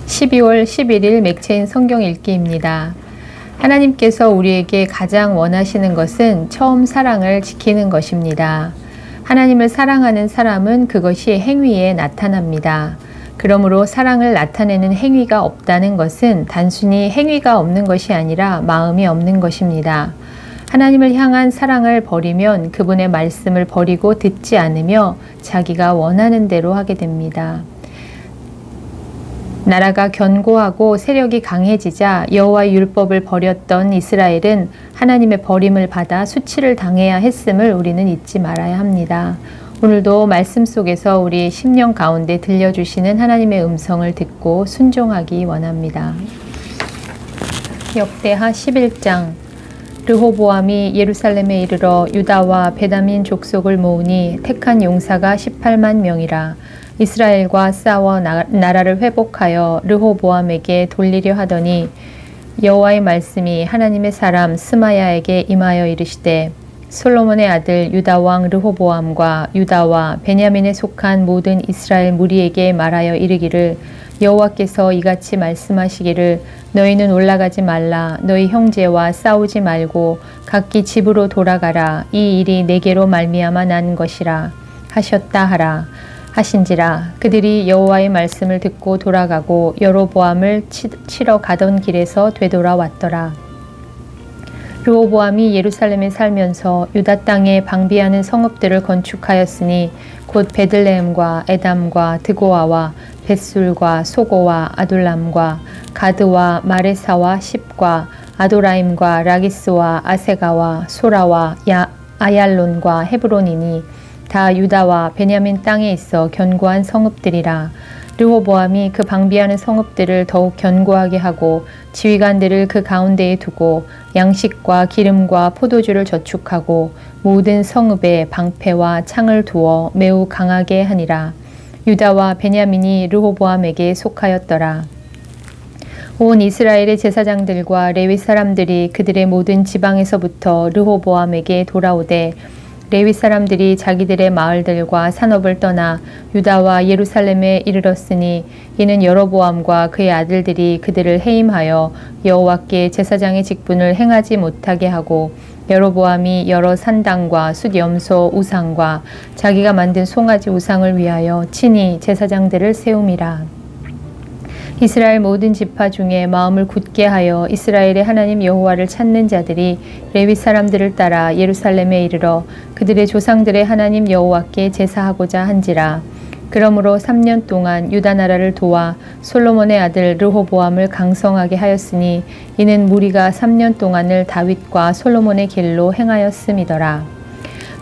12월 11일 맥체인 성경 읽기입니다. 하나님께서 우리에게 가장 원하시는 것은 처음 사랑을 지키는 것입니다. 하나님을 사랑하는 사람은 그것이 행위에 나타납니다. 그러므로 사랑을 나타내는 행위가 없다는 것은 단순히 행위가 없는 것이 아니라 마음이 없는 것입니다. 하나님을 향한 사랑을 버리면 그분의 말씀을 버리고 듣지 않으며 자기가 원하는 대로 하게 됩니다. 나라가 견고하고 세력이 강해지자 여호와의 율법을 버렸던 이스라엘은 하나님의 버림을 받아 수치를 당해야 했음을 우리는 잊지 말아야 합니다. 오늘도 말씀 속에서 우리 심령 가운데 들려주시는 하나님의 음성을 듣고 순종하기 원합니다. 역대하 11장. 르호보암이 예루살렘에 이르러 유다와 베냐민 족속을 모으니 택한 용사가 18만 명이라. 이스라엘과 싸워 나라를 회복하여 르호보암에게 돌리려 하더니 여호와의 말씀이 하나님의 사람 스마야에게 임하여 이르시되 솔로몬의 아들 유다 왕 르호보암과 유다와 베냐민에 속한 모든 이스라엘 무리에게 말하여 이르기를 여호와께서 이같이 말씀하시기를 너희는 올라가지 말라. 너희 형제와 싸우지 말고 각기 집으로 돌아가라. 이 일이 내게로 말미암아 난 것이라 하셨다 하라. 하신지라. 그들이 여호와의 말씀을 듣고 돌아가고 여로보암을 치러 가던 길에서 되돌아왔더라. 르호보암이 예루살렘에 살면서 유다 땅에 방비하는 성읍들을 건축하였으니 곧 베들레헴과 에담과 드고아와 벳술과 소고와 아둘람과 가드와 마레사와 십과 아도라임과 라기스와 아세가와 소라와 아얄론과 헤브론이니 다 유다와 베냐민 땅에 있어 견고한 성읍들이라. 르호보암이 그 방비하는 성읍들을 더욱 견고하게 하고 지휘관들을 그 가운데에 두고 양식과 기름과 포도주를 저축하고 모든 성읍에 방패와 창을 두어 매우 강하게 하니라. 유다와 베냐민이 르호보암에게 속하였더라. 온 이스라엘의 제사장들과 레위 사람들이 그들의 모든 지방에서부터 르호보암에게 돌아오되 레위 사람들이 자기들의 마을들과 산업을 떠나 유다와 예루살렘에 이르렀으니 이는 여로보암과 그의 아들들이 그들을 해임하여 여호와께 제사장의 직분을 행하지 못하게 하고 여로보암이 여러 산당과 숫염소 우상과 자기가 만든 송아지 우상을 위하여 친히 제사장들을 세움이라. 이스라엘 모든 지파 중에 마음을 굳게 하여 이스라엘의 하나님 여호와를 찾는 자들이 레위 사람들을 따라 예루살렘에 이르러 그들의 조상들의 하나님 여호와께 제사하고자 한지라. 그러므로 3년 동안 유다 나라를 도와 솔로몬의 아들 르호보암을 강성하게 하였으니 이는 무리가 3년 동안을 다윗과 솔로몬의 길로 행하였음이더라.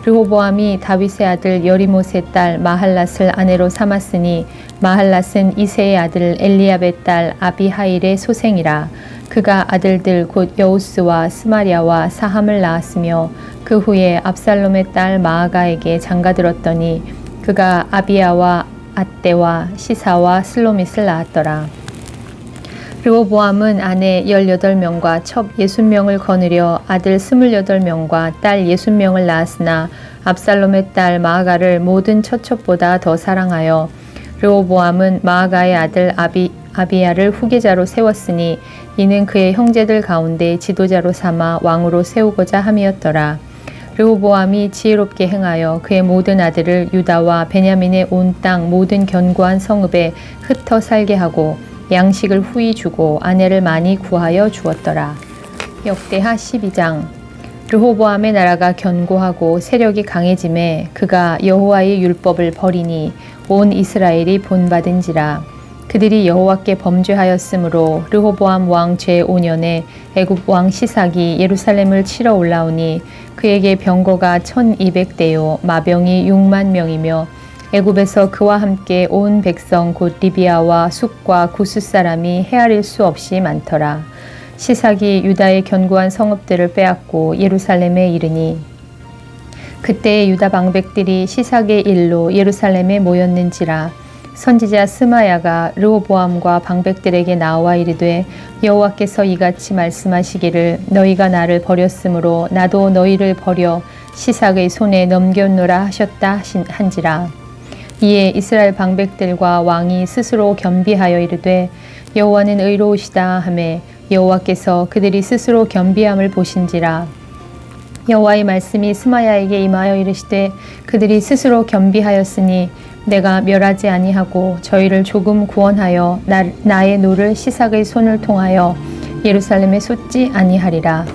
르호보암이 다윗의 아들 여리못의 딸 마할랏을 아내로 삼았으니 마할랏은 이새의 아들 엘리압의 딸 아비하일의 소생이라. 그가 아들들 곧 여우스와 스마랴와 사함을 낳았으며 그 후에 압살롬의 딸 마아가에게 장가들었더니 그가 아비야와 앗대와 시사와 슬로밋을 낳았더라. 르호보암은 아내 18명과 첩 60명을 거느려 아들 28명과 딸 60명을 낳았으나 압살롬의 딸 마아가를 모든 처첩보다 더 사랑하여 르호보암은 마아가의 아들 아비야를 후계자로 세웠으니 이는 그의 형제들 가운데 지도자로 삼아 왕으로 세우고자 함이었더라. 르호보암이 지혜롭게 행하여 그의 모든 아들을 유다와 베냐민의 온 땅 모든 견고한 성읍에 흩어 살게 하고 양식을 후히 주고 아내를 많이 구하여 주었더라. 역대하 12장. 르호보암의 나라가 견고하고 세력이 강해짐에 그가 여호와의 율법을 버리니 온 이스라엘이 본받은지라. 그들이 여호와께 범죄하였으므로 르호보암 왕 제5년에 애굽 왕 시삭이 예루살렘을 치러 올라오니 그에게 병거가 1200대요 마병이 6만 명이며 애굽에서 그와 함께 온 백성 곧 리비아와 숫과 구스 사람이 헤아릴 수 없이 많더라. 시삭이 유다의 견고한 성읍들을 빼앗고 예루살렘에 이르니 그때 유다 방백들이 시삭의 일로 예루살렘에 모였는지라. 선지자 스마야가 르호보암과 방백들에게 나와 이르되 여호와께서 이같이 말씀하시기를 너희가 나를 버렸으므로 나도 너희를 버려 시삭의 손에 넘겼노라 하셨다 한지라. 이에 이스라엘 방백들과 왕이 스스로 겸비하여 이르되 여호와는 의로우시다 하매 여호와께서 그들이 스스로 겸비함을 보신지라. 여호와의 말씀이 스마야에게 임하여 이르시되 그들이 스스로 겸비하였으니 내가 멸하지 아니하고 저희를 조금 구원하여 나의 노를 시삭의 손을 통하여 예루살렘에 쏟지 아니하리라.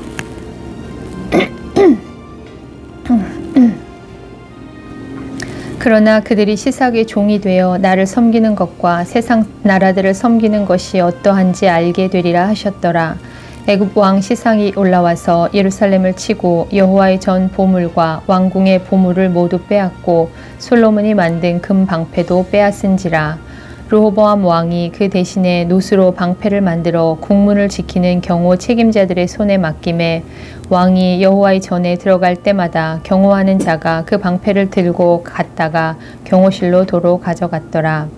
그러나 그들이 시삭의 종이 되어 나를 섬기는 것과 세상 나라들을 섬기는 것이 어떠한지 알게 되리라 하셨더라. 애굽 왕 시상이 올라와서 예루살렘을 치고 여호와의 전 보물과 왕궁의 보물을 모두 빼앗고 솔로몬이 만든 금 방패도 빼앗은지라. 르호보암 왕이 그 대신에 노수로 방패를 만들어 국문을 지키는 경호 책임자들의 손에 맡김에 왕이 여호와의 전에 들어갈 때마다 경호하는 자가 그 방패를 들고 갔다가 경호실로 도로 가져갔더라.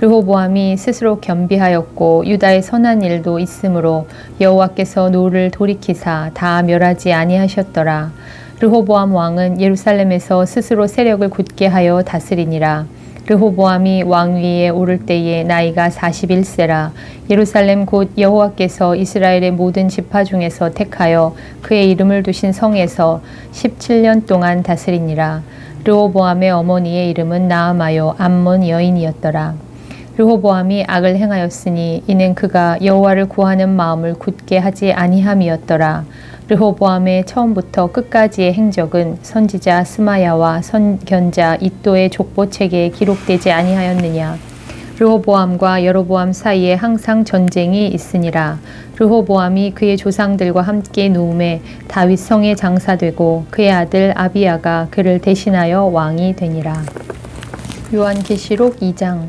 르호보암이 스스로 겸비하였고 유다의 선한 일도 있으므로 여호와께서 노를 돌이키사 다 멸하지 아니하셨더라. 르호보암 왕은 예루살렘에서 스스로 세력을 굳게 하여 다스리니라. 르호보암이 왕위에 오를 때에 나이가 41세라. 예루살렘 곧 여호와께서 이스라엘의 모든 지파 중에서 택하여 그의 이름을 두신 성에서 17년 동안 다스리니라. 르호보암의 어머니의 이름은 나아마요 암몬 여인이었더라. 르호보암이 악을 행하였으니 이는 그가 여호와를 구하는 마음을 굳게 하지 아니함이었더라. 르호보암의 처음부터 끝까지의 행적은 선지자 스마야와 선견자 이도의 족보책에 기록되지 아니하였느냐. 르호보암과 여로보암 사이에 항상 전쟁이 있으니라. 르호보암이 그의 조상들과 함께 누움에 다윗 성에 장사되고 그의 아들 아비야가 그를 대신하여 왕이 되니라. 요한계시록 2장.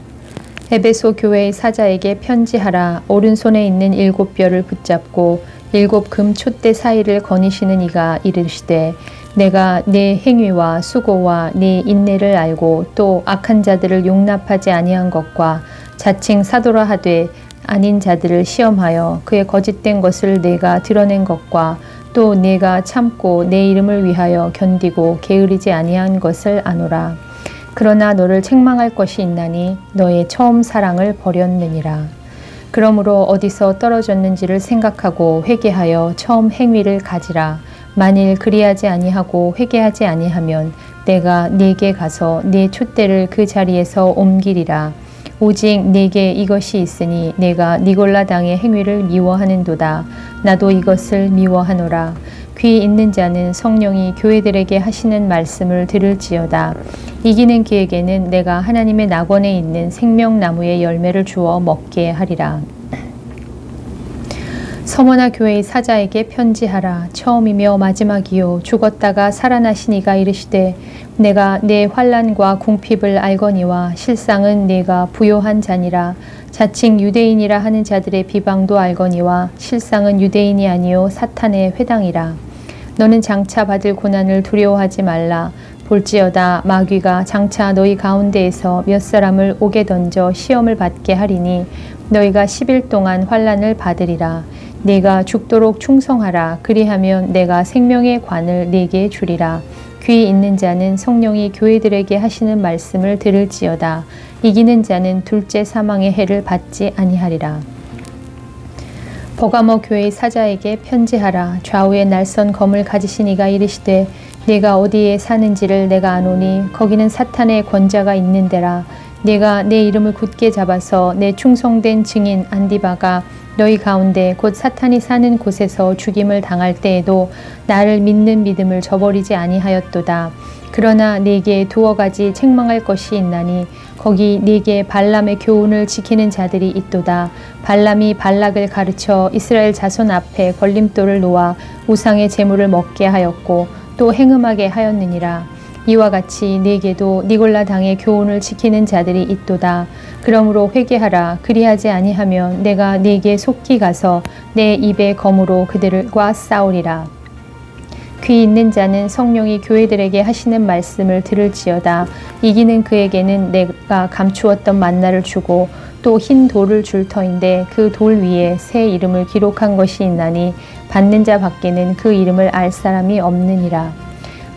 에베소 교회의 사자에게 편지하라. 오른손에 있는 7뼈를 붙잡고 7 금 촛대 사이를 거니시는 이가 이르시되 내가 네 행위와 수고와 네 인내를 알고 또 악한 자들을 용납하지 아니한 것과 자칭 사도라 하되 아닌 자들을 시험하여 그의 거짓된 것을 내가 드러낸 것과 또 내가 참고 내 이름을 위하여 견디고 게으르지 아니한 것을 아노라. 그러나 너를 책망할 것이 있나니 너의 처음 사랑을 버렸느니라. 그러므로 어디서 떨어졌는지를 생각하고 회개하여 처음 행위를 가지라. 만일 그리하지 아니하고 회개하지 아니하면 내가 네게 가서 네 촛대를 그 자리에서 옮기리라. 오직 네게 이것이 있으니 내가 니골라 당의 행위를 미워하는도다. 나도 이것을 미워하노라. 귀 있는 자는 성령이 교회들에게 하시는 말씀을 들을지어다. 이기는 그에게는 내가 하나님의 낙원에 있는 생명나무의 열매를 주어 먹게 하리라. 서머나 교회의 사자에게 편지하라. 처음이며 마지막이요 죽었다가 살아나신 이가 이르시되 내가 내 환난과 궁핍을 알거니와 실상은 내가 부요한 자니라. 자칭 유대인이라 하는 자들의 비방도 알거니와 실상은 유대인이 아니요 사탄의 회당이라. 너는 장차 받을 고난을 두려워하지 말라. 볼지어다 마귀가 장차 너희 가운데에서 몇 사람을 옥에 던져 시험을 받게 하리니 너희가 10일 동안 환난을 받으리라. 네가 죽도록 충성하라. 그리하면 내가 생명의 관을 네게 주리라. 귀 있는 자는 성령이 교회들에게 하시는 말씀을 들을지어다. 이기는 자는 둘째 사망의 해를 받지 아니하리라. 버가모 교회의 사자에게 편지하라. 좌우에 날선 검을 가지신 이가 이르시되 네가 어디에 사는지를 내가 아노니 거기는 사탄의 권자가 있는 데라. 네가 내 이름을 굳게 잡아서 내 충성된 증인 안디바가 너희 가운데 곧 사탄이 사는 곳에서 죽임을 당할 때에도 나를 믿는 믿음을 저버리지 아니하였도다. 그러나 네게 2가지 책망할 것이 있나니 거기 네게 발람의 교훈을 지키는 자들이 있도다. 발람이 발락을 가르쳐 이스라엘 자손 앞에 걸림돌을 놓아 우상의 제물을 먹게 하였고 또 행음하게 하였느니라. 이와 같이 네게도 니골라 당의 교훈을 지키는 자들이 있도다. 그러므로 회개하라. 그리하지 아니하면 내가 네게 속히 가서 내 입의 검으로 그들과 싸우리라. 귀 있는 자는 성령이 교회들에게 하시는 말씀을 들을지어다. 이기는 그에게는 내가 감추었던 만나를 주고 또 흰 돌을 줄 터인데 그 돌 위에 새 이름을 기록한 것이 있나니 받는 자 밖에는 그 이름을 알 사람이 없느니라.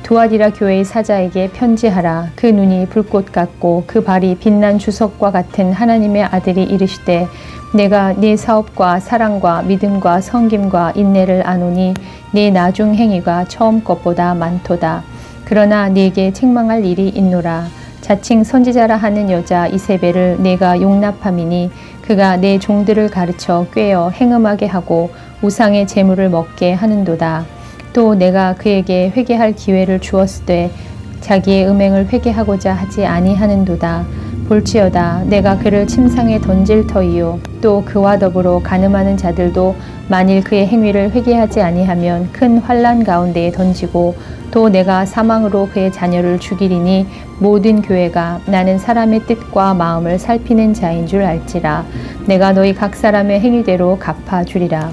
두아디라 교회의 사자에게 편지하라. 그 눈이 불꽃 같고 그 발이 빛난 주석과 같은 하나님의 아들이 이르시되 내가 네 사업과 사랑과 믿음과 성김과 인내를 아노니 네 나중 행위가 처음 것보다 많도다. 그러나 네게 책망할 일이 있노라. 자칭 선지자라 하는 여자 이세벨을 내가 용납함이니 그가 내 종들을 가르쳐 꾀어 행음하게 하고 우상의 제물을 먹게 하는도다. 또 내가 그에게 회개할 기회를 주었으되 자기의 음행을 회개하고자 하지 아니하는도다. 볼지어다 내가 그를 침상에 던질 터이요 또 그와 더불어 간음하는 자들도 만일 그의 행위를 회개하지 아니하면 큰 환난 가운데에 던지고 또 내가 사망으로 그의 자녀를 죽이리니 모든 교회가 나는 사람의 뜻과 마음을 살피는 자인 줄 알지라. 내가 너희 각 사람의 행위대로 갚아주리라.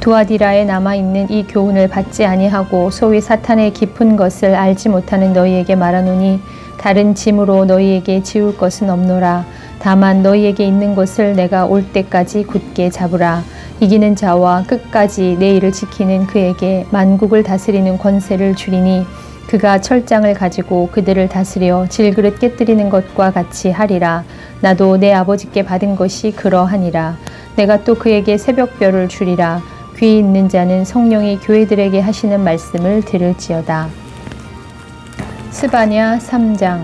두아디라에 남아있는 이 교훈을 받지 아니하고 소위 사탄의 깊은 것을 알지 못하는 너희에게 말하노니 다른 짐으로 너희에게 지울 것은 없노라. 다만 너희에게 있는 것을 내가 올 때까지 굳게 잡으라. 이기는 자와 끝까지 내 일을 지키는 그에게 만국을 다스리는 권세를 주리니 그가 철장을 가지고 그들을 다스려 질그릇 깨뜨리는 것과 같이 하리라. 나도 내 아버지께 받은 것이 그러하니라. 내가 또 그에게 새벽별을 주리라. 귀 있는 자는 성령이 교회들에게 하시는 말씀을 들을지어다. 스바냐 3장.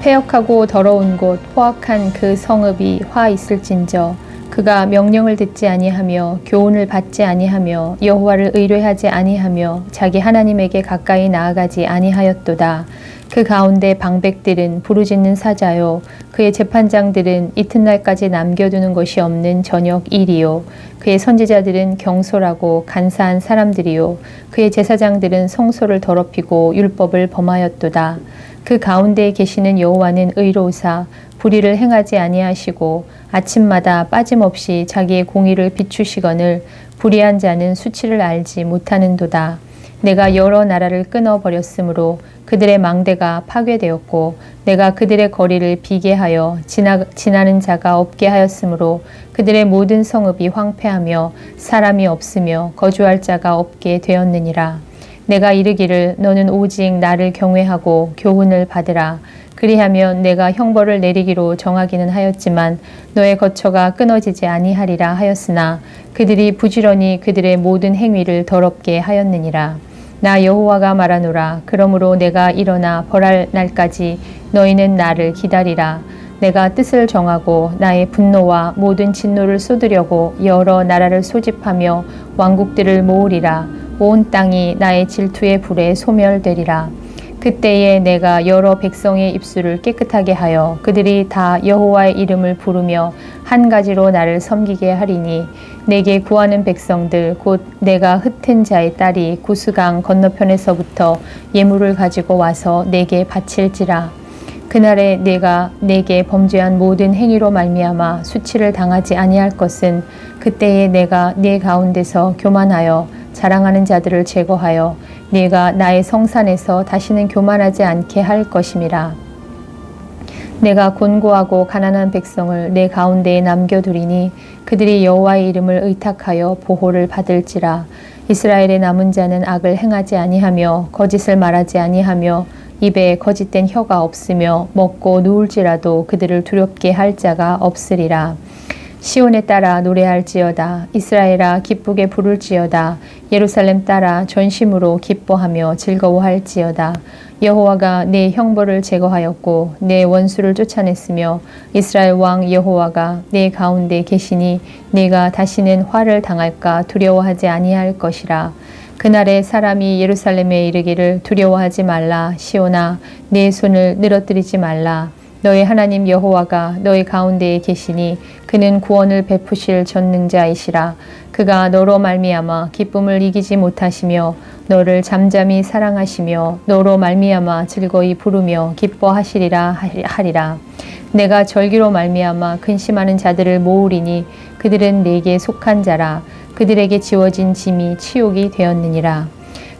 패역하고 더러운 곳 포악한 그 성읍이 화 있을진저 그가 명령을 듣지 아니하며 교훈을 받지 아니하며 여호와를 의뢰하지 아니하며 자기 하나님에게 가까이 나아가지 아니하였도다. 그 가운데 방백들은 부르짖는 사자요 그의 재판장들은 이튿날까지 남겨두는 것이 없는 저녁 일이요 그의 선지자들은 경솔하고 간사한 사람들이요 그의 제사장들은 성소를 더럽히고 율법을 범하였도다. 그 가운데에 계시는 여호와는 의로우사 불의를 행하지 아니하시고 아침마다 빠짐없이 자기의 공의를 비추시거늘 불의한 자는 수치를 알지 못하는도다. 내가 여러 나라를 끊어버렸으므로 그들의 망대가 파괴되었고 내가 그들의 거리를 비게 하여 지나는 자가 없게 하였으므로 그들의 모든 성읍이 황폐하며 사람이 없으며 거주할 자가 없게 되었느니라. 내가 이르기를 너는 오직 나를 경외하고 교훈을 받으라. 그리하면 내가 형벌을 내리기로 정하기는 하였지만 너의 거처가 끊어지지 아니하리라 하였으나 그들이 부지런히 그들의 모든 행위를 더럽게 하였느니라. 나 여호와가 말하노라. 그러므로 내가 일어나 벌할 날까지 너희는 나를 기다리라. 내가 뜻을 정하고 나의 분노와 모든 진노를 쏟으려고 여러 나라를 소집하며 왕국들을 모으리라. 온 땅이 나의 질투의 불에 소멸되리라. 그때에 내가 여러 백성의 입술을 깨끗하게 하여 그들이 다 여호와의 이름을 부르며 한 가지로 나를 섬기게 하리니 내게 구하는 백성들 곧 내가 흩은 자의 딸이 구스강 건너편에서부터 예물을 가지고 와서 내게 바칠지라. 그날에 내가 내게 범죄한 모든 행위로 말미암아 수치를 당하지 아니할 것은 그때에 내가 네 가운데서 교만하여 자랑하는 자들을 제거하여 네가 나의 성산에서 다시는 교만하지 않게 할 것임이라. 내가 곤고하고 가난한 백성을 내 가운데에 남겨두리니 그들이 여호와의 이름을 의탁하여 보호를 받을지라. 이스라엘의 남은 자는 악을 행하지 아니하며 거짓을 말하지 아니하며 입에 거짓된 혀가 없으며 먹고 누울지라도 그들을 두렵게 할 자가 없으리라. 시온에 따라 노래할지어다. 이스라엘아 기쁘게 부를지어다. 예루살렘 따라 전심으로 기뻐하며 즐거워할지어다. 여호와가 내 형벌을 제거하였고 내 원수를 쫓아냈으며 이스라엘 왕 여호와가 내 가운데 계시니 네가 다시는 화를 당할까 두려워하지 아니할 것이라. 그날에 사람이 예루살렘에 이르기를 두려워하지 말라. 시온아 내 손을 늘어뜨리지 말라. 너의 하나님 여호와가 너희 가운데에 계시니 그는 구원을 베푸실 전능자이시라. 그가 너로 말미암아 기쁨을 이기지 못하시며 너를 잠잠히 사랑하시며 너로 말미암아 즐거이 부르며 기뻐하시리라 하리라. 내가 절기로 말미암아 근심하는 자들을 모으리니 그들은 내게 속한 자라. 그들에게 지워진 짐이 치욕이 되었느니라.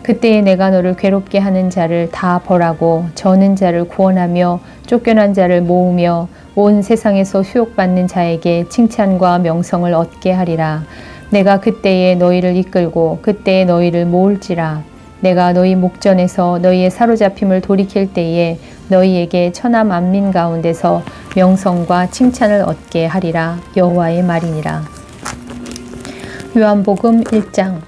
그때에 내가 너를 괴롭게 하는 자를 다 벌하고 저는 자를 구원하며 쫓겨난 자를 모으며 온 세상에서 수욕받는 자에게 칭찬과 명성을 얻게 하리라. 내가 그때에 너희를 이끌고 그때에 너희를 모을지라. 내가 너희 목전에서 너희의 사로잡힘을 돌이킬 때에 너희에게 천하 만민 가운데서 명성과 칭찬을 얻게 하리라. 여호와의 말이니라. 요한복음 1장.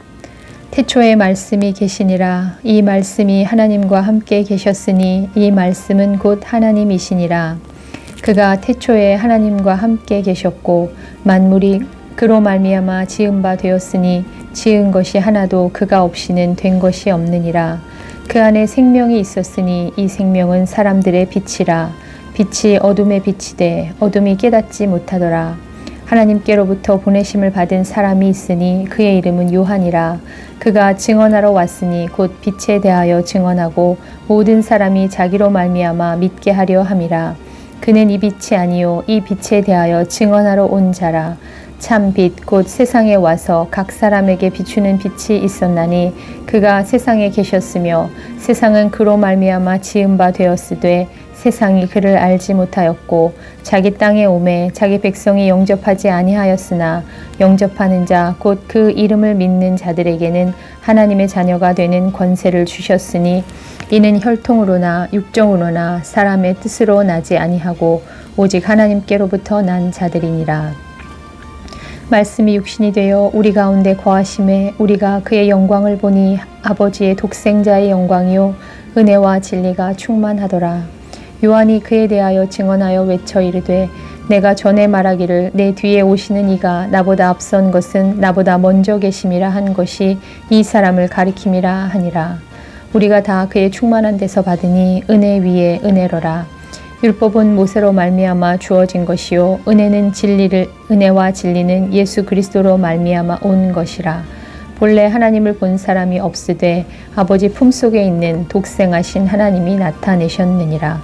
태초에 말씀이 계시니라. 이 말씀이 하나님과 함께 계셨으니 이 말씀은 곧 하나님이시니라. 그가 태초에 하나님과 함께 계셨고 만물이 그로 말미암아 지은 바 되었으니 지은 것이 하나도 그가 없이는 된 것이 없느니라. 그 안에 생명이 있었으니 이 생명은 사람들의 빛이라. 빛이 어둠에 비치되 어둠이 깨닫지 못하더라. 하나님께로부터 보내심을 받은 사람이 있으니 그의 이름은 요한이라. 그가 증언하러 왔으니 곧 빛에 대하여 증언하고 모든 사람이 자기로 말미암아 믿게 하려 함이라. 그는 이 빛이 아니요 이 빛에 대하여 증언하러 온 자라. 참 빛 곧 세상에 와서 각 사람에게 비추는 빛이 있었나니 그가 세상에 계셨으며 세상은 그로 말미암아 지은 바 되었으되 세상이 그를 알지 못하였고 자기 땅에 오매 자기 백성이 영접하지 아니하였으나 영접하는 자 곧 그 이름을 믿는 자들에게는 하나님의 자녀가 되는 권세를 주셨으니 이는 혈통으로나 육정으로나 사람의 뜻으로 나지 아니하고 오직 하나님께로부터 난 자들이니라. 말씀이 육신이 되어 우리 가운데 거하심에 우리가 그의 영광을 보니 아버지의 독생자의 영광이요 은혜와 진리가 충만하더라. 요한이 그에 대하여 증언하여 외쳐 이르되 내가 전에 말하기를 내 뒤에 오시는 이가 나보다 앞선 것은 나보다 먼저 계심이라 한 것이 이 사람을 가리킴이라 하니라. 우리가 다 그의 충만한 데서 받으니 은혜 위에 은혜로라. 율법은 모세로 말미암아 주어진 것이요 은혜와 진리는 예수 그리스도로 말미암아 온 것이라. 본래 하나님을 본 사람이 없으되 아버지 품속에 있는 독생하신 하나님이 나타내셨느니라.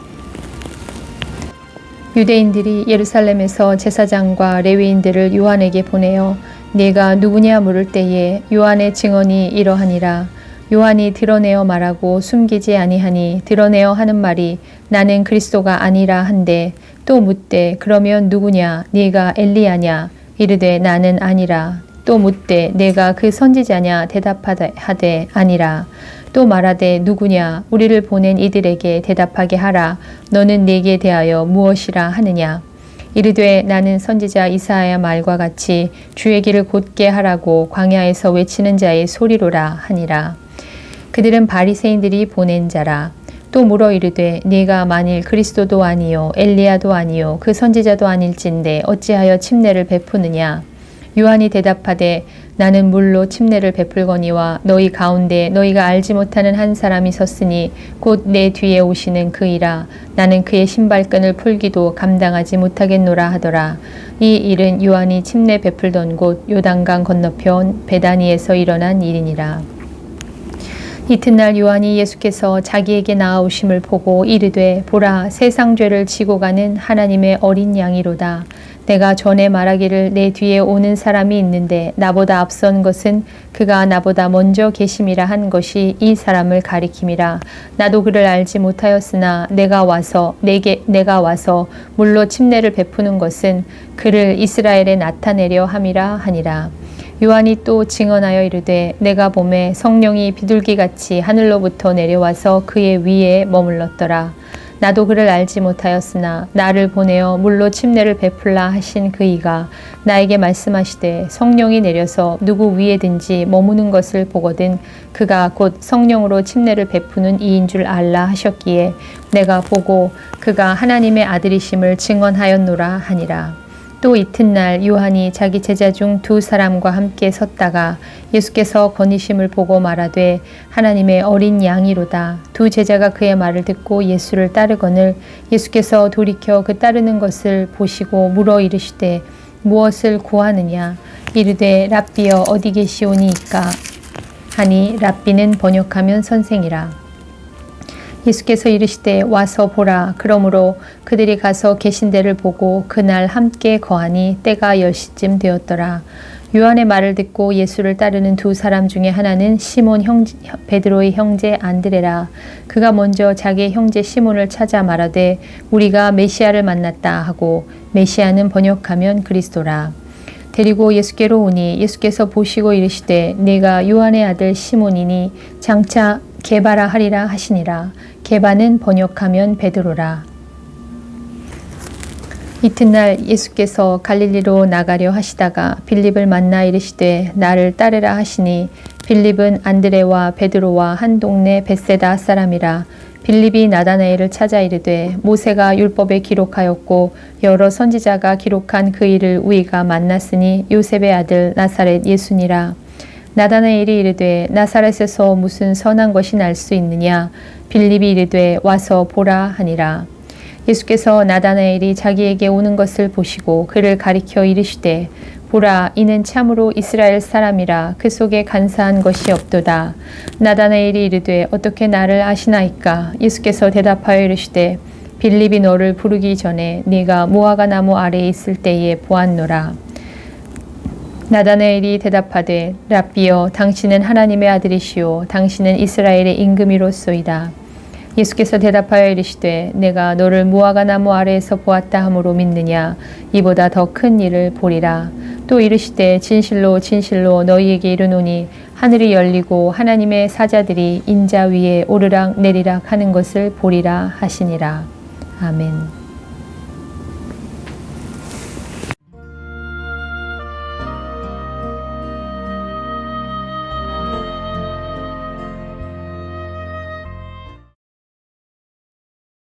유대인들이 예루살렘에서 제사장과 레위인들을 요한에게 보내어 네가 누구냐 물을 때에 요한의 증언이 이러하니라. 요한이 드러내어 말하고 숨기지 아니하니 드러내어 하는 말이 나는 그리스도가 아니라 한데 또 묻되 그러면 누구냐 네가 엘리야냐 이르되 나는 아니라 또 묻되 내가 그 선지자냐 대답하되 아니라 또 말하되 누구냐 우리를 보낸 이들에게 대답하게 하라 너는 내게 대하여 무엇이라 하느냐 이르되 나는 선지자 이사야 말과 같이 주의 길을 곧게 하라고 광야에서 외치는 자의 소리로라 하니라. 그들은 바리새인들이 보낸 자라. 또 물어 이르되 네가 만일 그리스도도 아니요 엘리야도 아니요 그 선지자도 아닐진데 어찌하여 침례를 베푸느냐. 요한이 대답하되 나는 물로 침례를 베풀거니와 너희 가운데 너희가 알지 못하는 한 사람이 섰으니 곧 내 뒤에 오시는 그이라. 나는 그의 신발끈을 풀기도 감당하지 못하겠노라 하더라. 이 일은 요한이 침례 베풀던 곳 요단강 건너편 베다니에서 일어난 일이니라. 이튿날 요한이 예수께서 자기에게 나아오심을 보고 이르되 보라 세상 죄를 지고 가는 하나님의 어린 양이로다. 내가 전에 말하기를 내 뒤에 오는 사람이 있는데 나보다 앞선 것은 그가 나보다 먼저 계심이라 한 것이 이 사람을 가리킴이라. 나도 그를 알지 못하였으나 내가 와서 물로 침례를 베푸는 것은 그를 이스라엘에 나타내려 함이라 하니라. 요한이 또 증언하여 이르되 내가 보매 성령이 비둘기같이 하늘로부터 내려와서 그의 위에 머물렀더라. 나도 그를 알지 못하였으나 나를 보내어 물로 침례를 베풀라 하신 그이가 나에게 말씀하시되 성령이 내려서 누구 위에든지 머무는 것을 보거든 그가 곧 성령으로 침례를 베푸는 이인 줄 알라 하셨기에 내가 보고 그가 하나님의 아들이심을 증언하였노라 하니라. 또 이튿날 요한이 자기 제자 중 두 사람과 함께 섰다가 예수께서 거니심을 보고 말하되 하나님의 어린 양이로다. 두 제자가 그의 말을 듣고 예수를 따르거늘 예수께서 돌이켜 그 따르는 것을 보시고 물어 이르시되 무엇을 구하느냐. 이르되 랍비여 어디 계시오니이까 하니 랍비는 번역하면 선생이라. 예수께서 이르시되 와서 보라. 그러므로 그들이 가서 계신 데를 보고 그날 함께 거하니 때가 10시쯤 되었더라. 요한의 말을 듣고 예수를 따르는 두 사람 중에 하나는 시몬 베드로의 형제 안드레라. 그가 먼저 자기의 형제 시몬을 찾아 말하되 우리가 메시아를 만났다 하고 메시아는 번역하면 그리스도라. 데리고 예수께로 오니 예수께서 보시고 이르시되 네가 요한의 아들 시몬이니 장차 게바라 하리라 하시니라. 개바는 번역하면 베드로라. 이튿날 예수께서 갈릴리로 나가려 하시다가 빌립을 만나 이르시되 나를 따르라 하시니 빌립은 안드레와 베드로와 한 동네 벳세다 사람이라. 빌립이 나다나엘을 찾아 이르되 모세가 율법에 기록하였고 여러 선지자가 기록한 그 일을 우리가 만났으니 요셉의 아들 나사렛 예수니라. 나다나엘이 이르되 나사렛에서 무슨 선한 것이 날 수 있느냐. 빌립이 이르되 와서 보라 하니라. 예수께서 나다나엘이 자기에게 오는 것을 보시고 그를 가리켜 이르시되 보라 이는 참으로 이스라엘 사람이라 그 속에 간사한 것이 없도다. 나다나엘이 이르되 어떻게 나를 아시나이까. 예수께서 대답하여 이르시되 빌립이 너를 부르기 전에 네가 무화과 나무 아래에 있을 때에 보았노라. 나다나엘이 대답하되 랍비여 당신은 하나님의 아들이시오 당신은 이스라엘의 임금이로소이다. 예수께서 대답하여 이르시되 내가 너를 무화과 나무 아래에서 보았다 함으로 믿느냐. 이보다 더 큰 일을 보리라. 또 이르시되 진실로 진실로 너희에게 이르노니 하늘이 열리고 하나님의 사자들이 인자 위에 오르락 내리락 하는 것을 보리라 하시니라. 아멘.